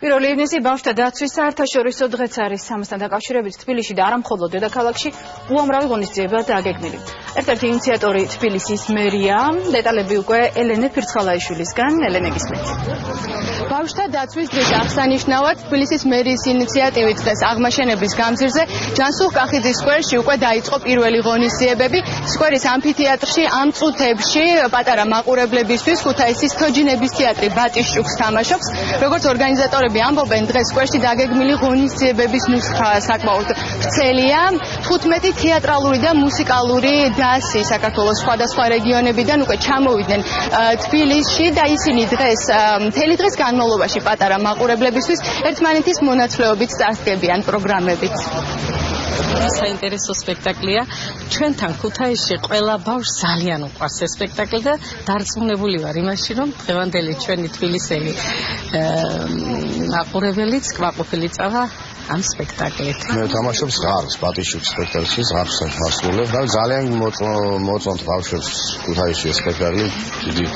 პირველი ივნისი ბავშვთა დაცვის საერთაშორისო დღეც არის. ამასთან დაკავშირებით თბილისში და არა მხოლოდ დედაქალაქში უამრავი ღონისძიება დაგეგმილი. ერთ-ერთი ინიციატორი თბილისის მერია. დეტალები უკვე ელენე ფირცხალაიშვილისგან. ელენე, გისმენთ. ბავშვთა დაცვის დღის აღსანიშნავად თბილისის მერიის ინიციატივით დღეს აღმაშენების გამზირზე ჯანსუღ-კახიძის სკვერში უკვე დაიწყო პირველი ღონისძიებები. სკვერის ამფითეატრში ამ წუთებში პატარა მაყურებლებისთვის ქუთაისის თოჯინების თეატრი ბატიშჩუკს თამაშობს. როგორც ორგანიზატორები ამბობენ, დღეს სკვერში დაგეგმილი ღონისძიებების ნუსხა საკმაოდ ვრცელია. 15 თეატრალური და მუსიკალური დასი საქართველოს სხვადასხვა რეგიონებიდან უკვე ჩამოვიდნენ თბილისში და ისინი დღეს მთელი დღის განმავლობაში პატარა მაყურებლებისთვის ერთმანეთის მონაცვლეობით წარსდგებიან პროგრამებით. საინტერესო სპექტაკლია. ჩვენთან ქუთაისში ყველა ბავშვს ძალიან უყვარს ეს სპექტაკლი და დარწმუნებული ვარ იმაში, რომ დღევანდელი ჩვენი თბილისელი მაყურებელიც კმაყოფილი წავა ამ სპექტაკლით. მე თამაშობს ღარს, ბატიშჩუკ სპექტაკლში ღარს მასწავლებ და ძალიან მოწონთ ბავშვებს ქუთაისში ეს სპექტაკლი. დიდი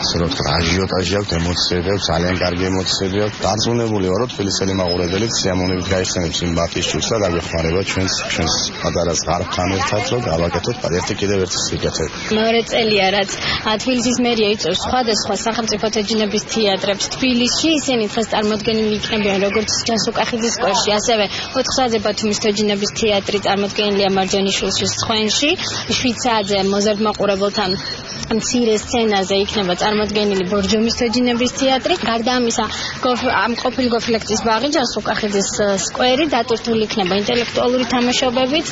ასე რომ თქვა აჟიოტაჟი აქვს, ემოციები აქვს, ძალიან კარგი ემოციები აქვს. დარწმუნებული ვარ, რომ თბილისელი მაყურებელი სიამოვნებით გაიხსენებს იმ ბატიშჩუკს და დაგვეხმარება ჩვენს პატარა ღართან ერთად, რომ გავაკეთოთ ერთი კიდევ ერთი სიკეთე. მეორე წელია, რაც თბილისის მერია იწვევს სხვადასხვა სახელმწიფო თოჯინების თეატრებს თბილისში. ისინი დღეს წარმოდგენილი იქნებიან როგორც ჯანსუღ-კახიძის სკვერში, ასევე 4 საათზე ბათუმის თოჯინების თეატრი წარმოდგენილია მარჯანიშვილის სხვენში. 7 საათზე მოზარდ მაყურებელთან მცირე სცენაზე იქნება წარმოდგენილი ბორჯომის თოჯინების თეატრი. გარდა ამისა, ამ ყოფილი გოფილექციის ბაღი ჯანსუღ-კახიძის სკვერი დატვირთული იქნება ინტელექტუალური თამაშობებით.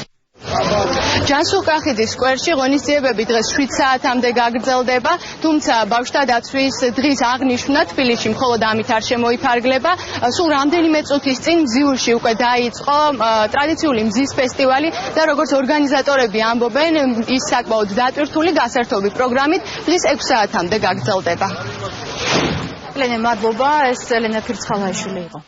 ჯანსუღ-კახიძის სკვერში ღონისძიებები დღეს 7 საათამდე გაგრძელდება, თუმცა ბავშვთა დაცვის დღის აღნიშვნა თბილისში მხოლოდ ამით არ შემოიფარგლება. სულ რამდენიმე წუთის წინ მზიურში უკვე დაიწყო ტრადიციული მზის ფესტივალი და როგორც ორგანიზატორები ამბობენ, ის საკმაოდ დატვირთული გასართობი პროგრამით დღის 6 საათამდე გაგრძელდება. ელენე, მადლობა. ეს ელენე ფირცხალაიშვილი იყო.